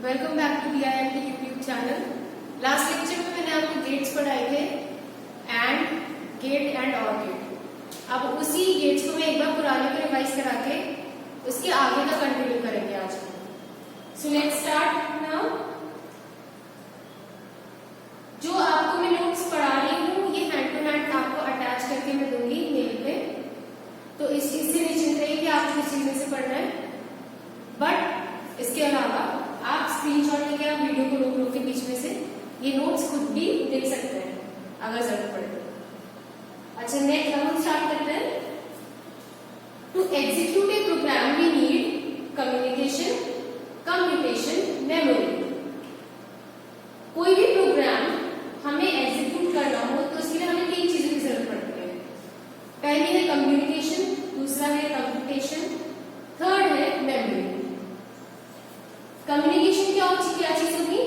Welcome back to BIMT YouTube channel. Last lecture में मैंने आपको गेट्स पढ़ाए थे, and, gate and or gate. अब उसी गेट्स को मैं एक बार पुराने को रिवाइज करा के उसके आगे का कंटिन्यू करेंगे आज। So let's start now. जो आपको मैं नोट्स पढ़ा रही हूँ ये हैंड टू हैंड आपको अटैच करके मैं दूंगी मेल पे, तो इससे निश्चिंत रहिए कि आपको किस चीज में से पढ़ना है। बट इसके अलावा आप स्क्रीनशॉट लेके आप वीडियो को रोक के बीच में से ये नोट्स खुद भी देख सकते हैं अगर जरूरत पड़े तो। अच्छा, नेक्स्ट हम स्टार्ट करते हैं। To execute a program we need communication, computation, memory. कोई भी प्रोग्राम हमें एग्जीक्यूट करना हो तो उसके लिए हमें तीन चीजों की जरूरत पड़ती है। पहली है कम्युनिकेशन, दूसरा है कंप्यूटेशन, थर्ड है मेमोरी। कम्युनिकेशन क्या चीज होगी?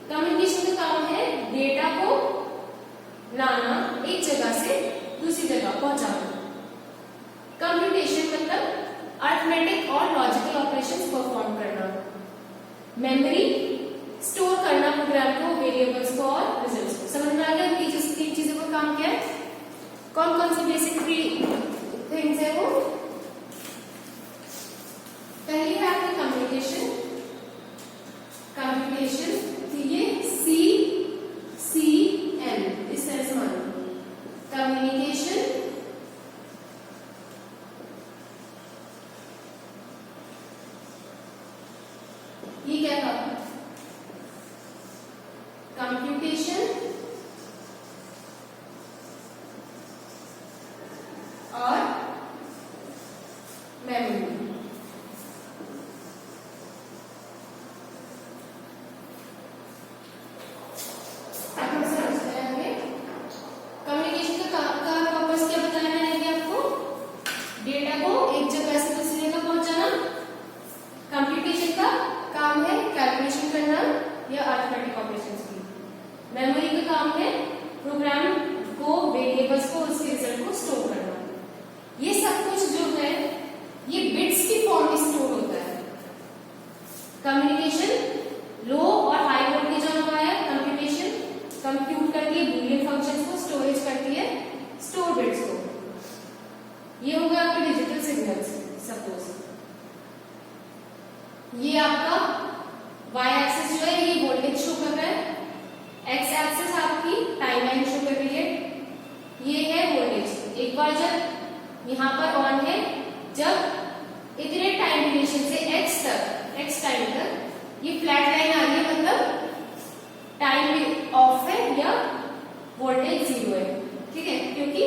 कम्युनिकेशन का काम है डेटा को लाना, एक जगह से दूसरी जगह पहुंचाना। कंप्यूटेशन मतलब अरिथमेटिक और लॉजिकल ऑपरेशंस परफॉर्म करना। मेमोरी स्टोर करना प्रोग्राम को, वेरिएबल्स को और रिजल्ट्स को। समझ में आ गया तीन चीजों का काम क्या है? कौन कौन सी बेसिक थ्री थिंग्स है वो? पहली है आपकी कम्युनिकेशन। तो ये CCM इस तरह से मानो। कम्युनिकेशन, ये क्या था? कंप्यूटेशन और मेमोरी। मेमोरी का काम है प्रोग्राम को, वेरिएबल्स को, उसके रिजल्ट को स्टोर करना। ये सब कुछ जो है ये बिट्स की फॉर्म में स्टोर होता है। कम्युनिकेशन लो और हाई वोल्टेज ऑन हुआ है। कंप्यूटेशन कंप्यूट करती है बूलियन फंक्शंस को, स्टोरेज करती है स्टोर बिट्स को। ये हो गया आपके डिजिटल सिग्नल्स। सपोज ये आपका वाई एक्सिस जो है ये वोल्टेज शो कर रहा है, एक्स एक्सिस आपकी टाइमलाइन शो कर रही है। ये है वोल्टेज। एक बार जब यहाँ पर ऑन है, जब इतने टाइम ड्यूरेशन से एक्स टाइम तक ये फ्लैट लाइन आ रही है, मतलब टाइम ऑफ है या वोल्टेज जीरो है। ठीक है, क्योंकि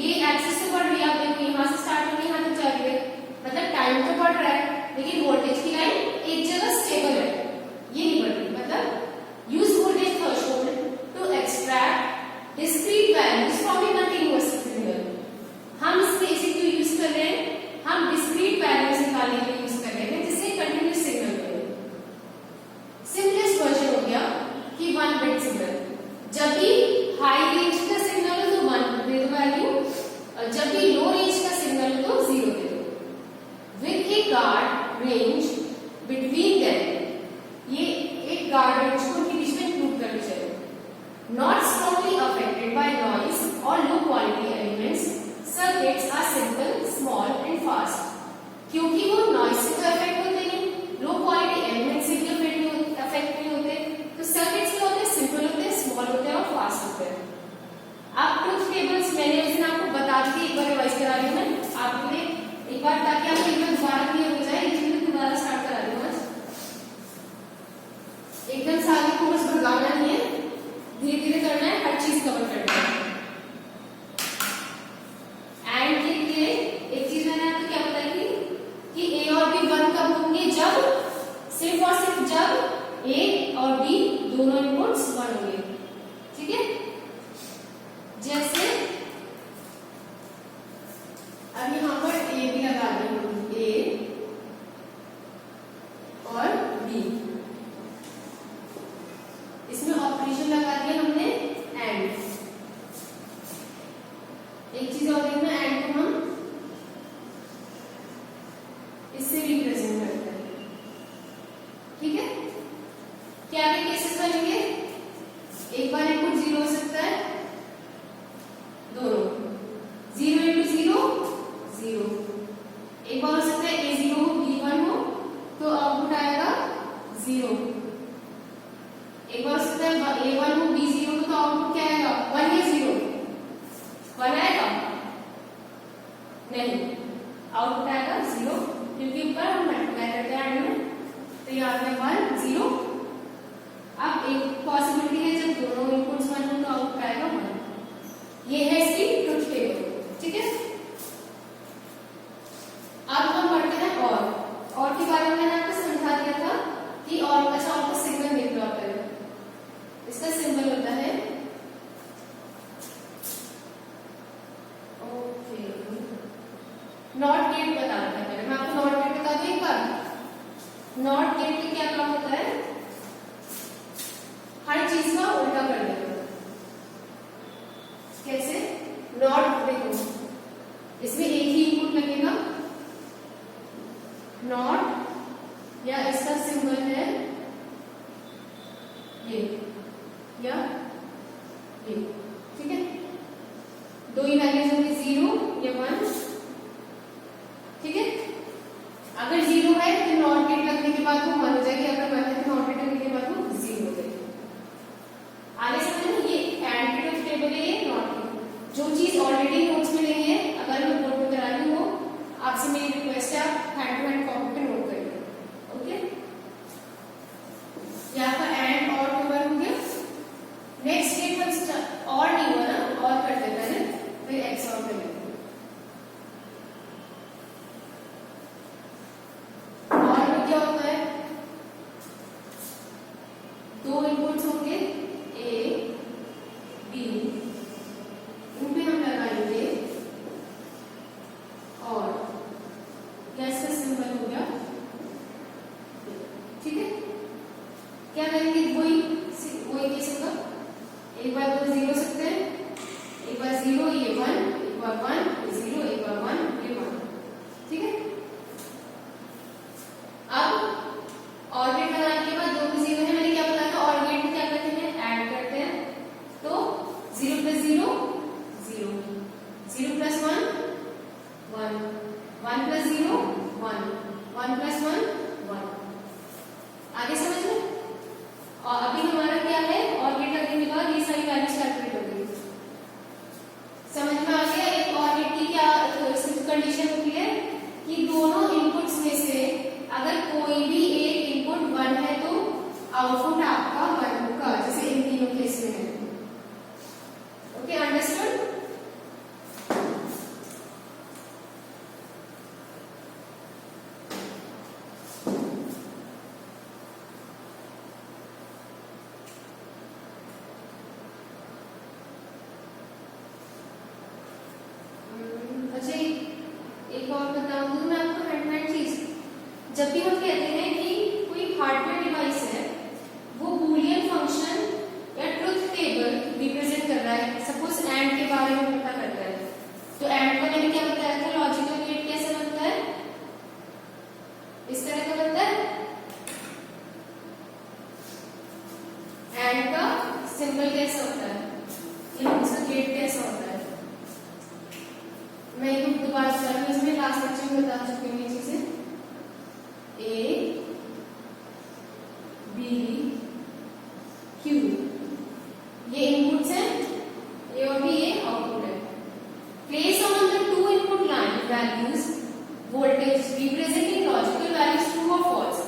ये एक्सिस से बढ़ रही है। आप देखो यहाँ से स्टार्ट होगी यहाँ तक जा रही है, मतलब टाइम तो बढ़ रहा है लेकिन वोल्टेज की लाइन एक जगह स्टेबल है, ये नहीं बढ़ रही। मतलब use voltage threshold to extract discrete values from a continuous signal। हम इस बेसिक जो यूज कर रहे हैं, हम discrete values निकालने के लिए यूज कर रहे हैं जिससे continuous सिग्नल बने। सिंपलेस्ट वर्जन हो गया कि 1 बिट सिग्नल। जब भी हाई रेंज का सिग्नल हो तो 1 दे दो वैल्यू, और जब भी लो रेंज का सिग्नल हो तो 0 दे दो। With A guard range between them, ये एक गार्ड रेंज को उनके बीच में इंक्लूड करनी चाहिए। Not strongly affected by noise और low quality elements, circuits are simple, small and fast. क्योंकि वो नॉइज से तो अफेक्ट होते नहीं, लो क्वालिटी एलिमेंट्स से भी अफेक्ट नहीं होते, तो सर्किट्स क्या होते हैं? सिंपल होते हैं, स्मॉल होते हैं और फास्ट होते हैं। आप ट्रुथ टेबल्स मैंने उस दिन आपको बता दी, एक बार रिवाइज करा रही हूँ मैं आपके लिए एक बार, ताकि आपको एक बार दोबारा क्लियर हो जाए। एक चीज दोबारा स्टार्ट करा रही हूँ। एकदम से आगे कोर्स भगाना नहीं है, धीरे धीरे करना है, हर चीज कवर करना है। एंड के लिए एक चीज मैंने आपको क्या बताई थी कि ए और बी 1 कब होंगे? जब सिर्फ और सिर्फ जब ए और बी दोनों इनपुट्स 1 होंगे। ठीक है, जैसे अब यहाँ पर ए भी लगा रही हूँ, ए और बी, इसमें ऑपरेशन लगा दिया हमने एंड। एक चीज और देखना, एंड को हम इससे रिप्रेजेंट करते हैं। क्या भी केसेस बनेंगे? एक बार इनपुट 0 हो सकता है, दोनों 0 इंटू 0 0। एक बार हो सकता है A0 हो B1 हो तो आउटपुट आएगा 0। एक बार हो सकता है A1 हो B0 हो तो आउटपुट क्या आएगा? 1 या 0? 1 आएगा? नहीं, आउटपुट आएगा 0, क्योंकि ऊपर हम मल्टीप्लाई करते हैं एंड में, तो यहाँ पे 1 0। अब एक पॉसिबिलिटी है जब दोनों इनपुट्स 1 हो तो आउटपुट आएगा 1। ये है इसकी ट्रुथ टेबल, ठीक है। अब हम पढ़ते हैं और के बारे में मैंने आपको समझा दिया था कि और का आपको सिंबल देख लो आप। इसका सिंबल होता है ओके, नॉट गेट बता रहा था पहले मैं आपको, नॉट गेट बता दूं एक बार। नॉट गेट में क्या काम होता है? हर चीज का उल्टा कर देना। कैसे? नॉट, देखो इसमें एक ही इनपुट लगेगा, नॉट या इसका सिंबल है ये या ये, ठीक है। दो ही वैल्यूज होंगी 0 या 1, ठीक है। अगर 0 है तो नॉट गेट लगने के बाद वो 1 हो जाएगी, अगर 1 है तो नॉट गेट लगने के बाद वो 0 हो जाएगी। आगे समझ ये एंड की ट्रुथ टेबल है, ये नॉट गेट। जो चीज ऑलरेडी नोट्स में नहीं है, अगर मैं बोर्ड पे करा रही हूँ, आपसे मेरी रिक्वेस्ट है आप हैंड टू हैंड कॉपी पे नोट करिए, ओके। यहाँ पर एंड और कवर हो गया। नेक्स्ट स्टेप हम और नहीं हुआ ना, और करते हैं पहले, फिर एक्स और कर लेते हैं। और में क्या होता है? दो इनपुट्स होंगे A B, इन पे हम लगाएंगे और गैस का सिंबल हो गया, ठीक है। क्या करेंगे? वही केस होगा, एक बार दो 0 सकते हैं, एक बार 0 ये 1, एक बार 1 ये 0, एक बार 1 ये 1, ठीक है। अब और गेट बनाने के बाद दो भी 0 है, मैंने क्या बताया था? और गेट में क्या करते हैं? ऐड करते हैं, तो 0 + 0 0, 0 + 1 1, 1 + 0 1, 1 + 1 1। आगे समझ में? और अभी हमारा क्या है? और गेट लगने के बाद ये सारी वैल्यूज कैलकुलेट हो गई, समझ में आ गया? एक और गेट की क्या कंडीशन होती है कि दोनों इनपुट्स में से अगर कोई भी एक इनपुट 1 है तो आउटपुट आपका 1 होगा, जैसे इन तीनों केस में है, ओके, अंडरस्टूड? अच्छा, एक और बताऊं मैं आपको हैंड चीज। जब भी हम कहते हैं कि कोई हार्डवेयर डिवाइस है, वो बूलियन फंक्शन या ट्रुथ टेबल रिप्रेजेंट कर रहा है, सपोज एंड के बारे में पता करता है, तो एंड का मैंने क्या बताया था? लॉजिकल गेट कैसे बनता है? इस तरह का बनता है। एंड का सिंबल कैसा होता है? इसका गेट कैसा होता है? मैं एक दोबारा बता रही हूँ, इसमें लास्ट लेक्चर में बता चुकी हूँ ये चीजें। A B Q ये इनपुट्स हैं, A और B ये आउटपुट है। Place on the two input line values voltage representing logical values true or false.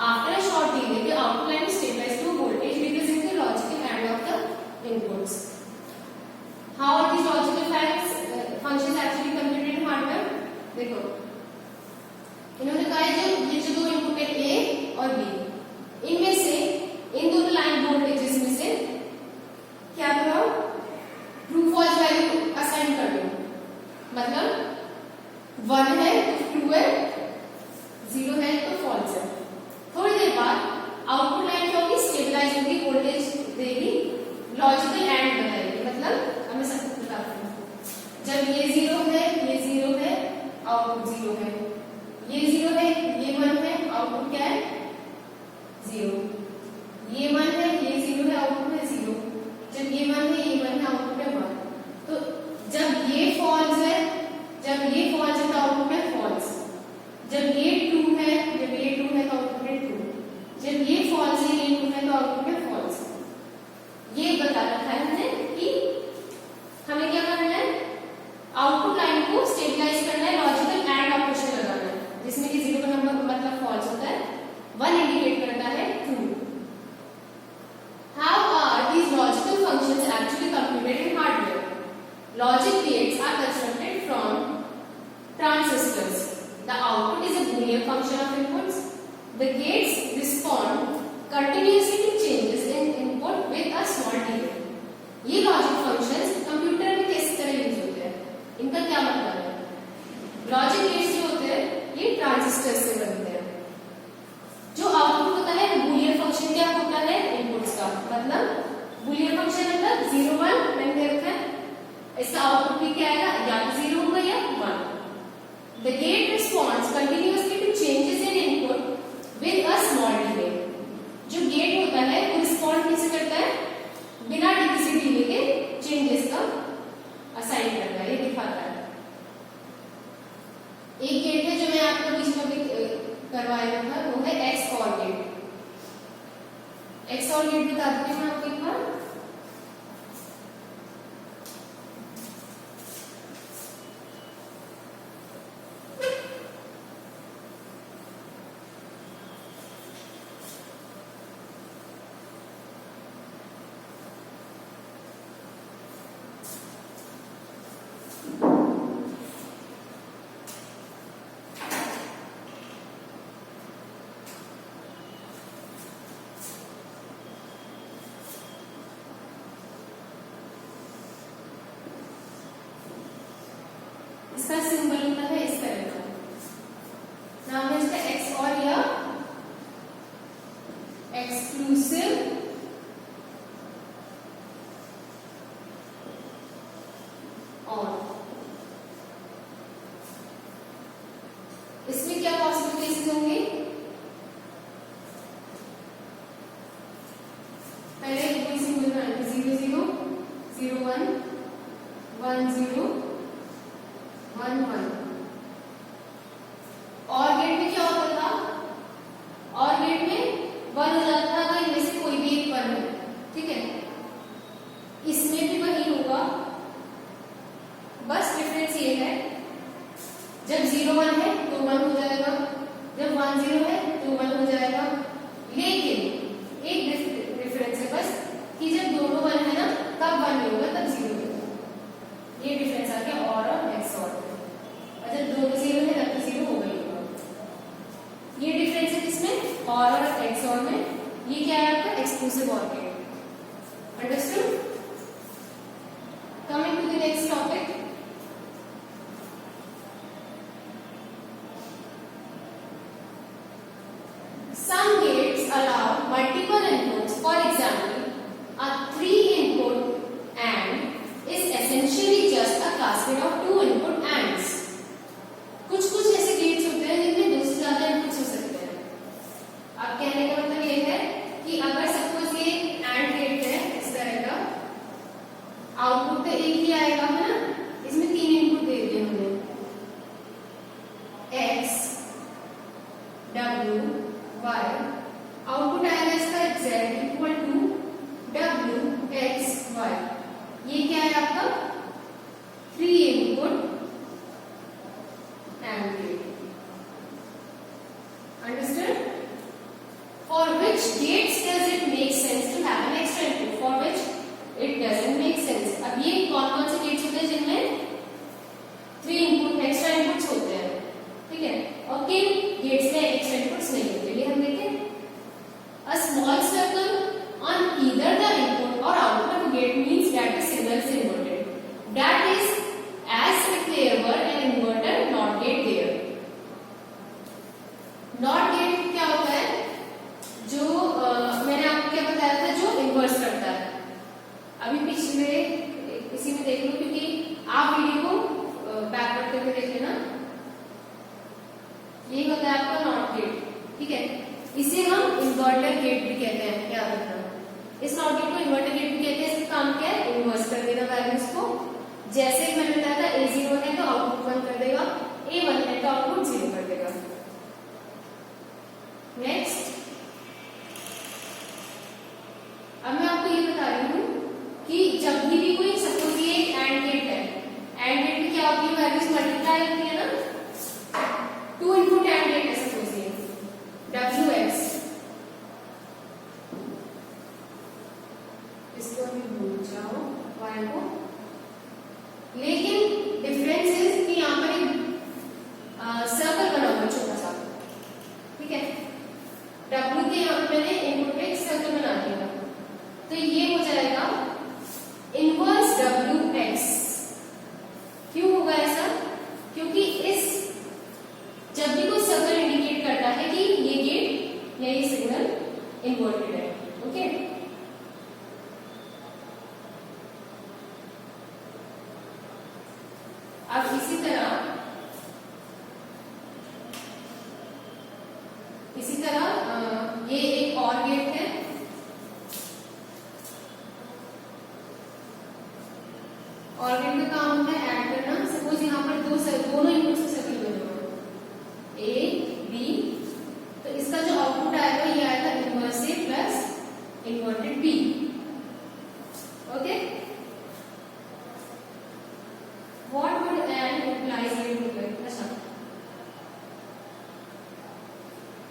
After a short delay, the output line is stabilized to voltage representing the logical and of the inputs. How are these logical functions actually computed in hardware? देखो, इन्होंने कहा है ये जो दो input है A और B, इनमें से इन दोनों लाइन वोल्टेजेस में से क्या करो? ट्रू फॉल्स वैल्यू असाइन कर दो। मतलब 1 है तो ट्रू है, 0 है तो फॉल्स है। थोड़ी देर बाद आउटपुट लाइन क्या होगी? स्टेबलाइज होगी, वोल्टेज देगी, लॉजिकल एंड बनाएगी। मतलब अब मैं सबको बताती हूँ, जब ये 0 है आउटपुट 0 है, ये 0 है, ये 1 है, आउटपुट क्या है? 0। ये 1 the gates respond continuously to changes in input with a small delay. ये लॉजिक फंक्शंस कंप्यूटर में किस तरह यूज होते हैं, इनका क्या मतलब है? लॉजिक गेट्स जो होते हैं ये ट्रांजिस्टर से बनते हैं। जो आउटपुट होता है बूलियन फंक्शन क्या होता है? इनपुट्स का मतलब बूलियन फंक्शन मतलब 0 1 मैंने दे रखा है, इसका आउटपुट भी क्या आएगा, या तो 0 होगा या 1। The gate responds continuously to changes in input with a small delay. जो गेट होता है वो रिस्पॉन्ड कैसे करता है? बिना किसी डिले के चेंजेस का असाइन करता है, ये दिखाता है। एक गेट है जो मैं आपको बीच में भी करवाया था, वो है एक्स और गेट। एक्स और गेट बता देते हैं आपको एक बार। इसका सिंबल होता है इस तरह का, नाम है इसका एक्स और या एक्सक्लूसिव और। इसमें क्या पॉसिबल केसेस होंगे? पहले कोई सिंबल बनाएंगे 0 0 0 1 1 0 1 1। और गेट में क्या होता था? और गेट में 1 हो जाता था अगर इनमें से कोई भी एक 1 है, ठीक है। इसमें भी वही होगा, बस डिफरेंस ये है जब 0 1 है तो 1 हो जाएगा, जब 1 0 है तो 1 हो जाएगा। लेकिन एक डिफरेंस है बस कि जब दोनों 1 है ना तब 1 नहीं होगा, तब 0 होगा। ये डिफरेंस आ गया और एक्स और। जब दोनों 0 है तब तो 0 होगा ही होगा। ये डिफरेंस है किसमें? और एक्स और में। ये क्या है आपका? Exclusive or gate. Understood? Coming to the next topic. Some gates allow multiple inputs. For example, a 3-input AND is essentially just a cascade of 2-input ANDs. कुछ ऐसे गेट्स होते हैं जिनमें 2 से ज्यादा इनपुट्स हो सकते हैं। अब कहने का मतलब ये है कि अगर सपोज ये एंड गेट है इस तरह का, आउटपुट तो एक ही आएगा है ना, इसमें 3 इनपुट दे दिए हमने, x w y, आउटपुट आएगा इसका z equal to w x y। ये क्या है आपका? 3 input AND gate. Understood? For which gates does it make sense to have an extra input? For which it doesn't make sense. अब ये कौन से गेट्स होते हैं जिनमें 3 इनपुट एक्स्ट्रा इनपुट्स होते हैं, ठीक है, और किन गेट्स में एक्स्ट्रा इनपुट्स नहीं होते? ये हम देखें। A small circle on either the input or output of a gate means that the signal is inverted. That is, as if there were an inverter NOT gate there. NOT gate क्या होता है? जो मैंने आपको क्या बताया था, जो इन्वर्स करता है। अभी पिछले इसी में देख लो, क्योंकि आप वीडियो को बैक करते हुए देख लेना। ये होता है आपका NOT गेट, ठीक है। इसे हम इन्वर्टर गेट भी कहते हैं, याद रखना। इस NOT गेट को इन्वर्टर गेट भी कहते हैं। इसका काम क्या है? इन्वर्स कर देना वैल्यूज को। जैसे मैंने बताया था A0 है तो आउटपुट 1 कर देगा, A1 है तो आउटपुट 0 कर देगा। नेक्स्ट, अब मैं आपको ये बता रही हूँ कि जब भी कोई सपोज ये एक एंड गेट है, एंड गेट में क्या होती है? वैल्यूज मल्टीप्लाई होती है ना। 2 इनपुट एंड गेट है सपोज ये WX, इसको भी भूल जाओ Y को। लेकिन डिफरेंस इज कि यहाँ पर एक सर्कल बना ठीक है, यहाँ पे मैंने इनपुट पे एक सर्कल बना दिया, तो ये हो जाएगा इनवर्स WX। क्यों होगा ऐसा? क्योंकि इस जब भी कोई सर्कल इंडिकेट करता है कि ये गेट या ये सिग्नल इन्वर्टेड है। ओके, अब इसी तरह ये एक और गेट है, और गेट का काम होता है ऐड करना। सपोज यहाँ पर दोनों इनपुट से सर्कल बने हुए A B, तो इसका जो आउटपुट आएगा ये आएगा inverse A plus inverted B। Okay, what would and implies gate look like? अच्छा,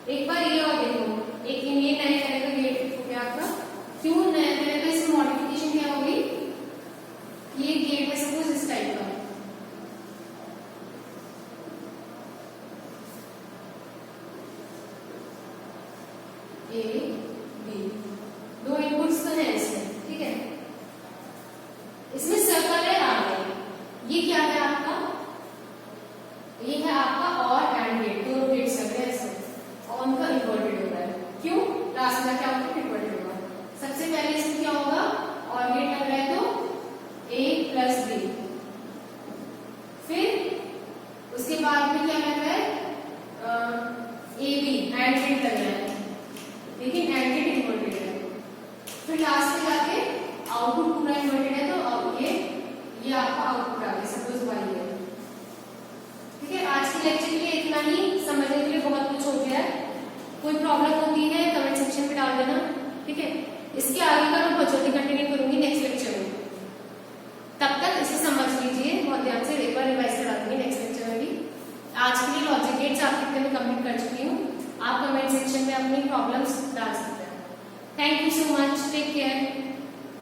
एक बार ये और देखो, एक ये नए तरह का गेट हो गया आपका। क्यों नया तरह का? इसमें मॉडिफिकेशन क्या होगी? ये गेट है सपोज इस टाइप का, A B, दो इनपुट्स तो है इसमें, ठीक है। इसमें सर्कल है आगे, ये क्या है आपका? ये है आपका और एंड गेट, दोनों गेट सर्कल है इसमें, और उनका इन्वर्टेड होता है। क्यों? लास्ट में क्या होगा? इन्वर्टेड होगा। सबसे पहले इसमें क्या होगा? और गेट लग रहा है तो A प्लस B, फिर उसके बाद में क्या लग रहा है? AB, एंड गेट लग रहा है, लेकिन एंड गेट इन्वर्टेड है। फिर लास्ट में जाके आउटपुट पूरा इन्वर्टेड है, तो अब ये आपका आउटपुट आ गया, सपोज Y है। ठीक है, आज के लेक्चर के लिए इतना ही, समझने के लिए बहुत कुछ हो गया है। कोई प्रॉब्लम होती है कमेंट सेक्शन में डाल देना, ठीक है। इसके आगे का मैं बचौती कंटिन्यू करूंगी नेक्स्ट लेक्चर में, तब तक इसे समझ लीजिए बहुत ध्यान से, एक बार रिवाइज करा दूंगी नेक्स्ट लेक्चर में भी। आज के लिए लॉजिक गेट्स आप कितने में कंप्लीट कर चुकी हूँ, आप कमेंट सेक्शन में अपनी प्रॉब्लम्स डाल सकते हैं। Thank you so much, take care.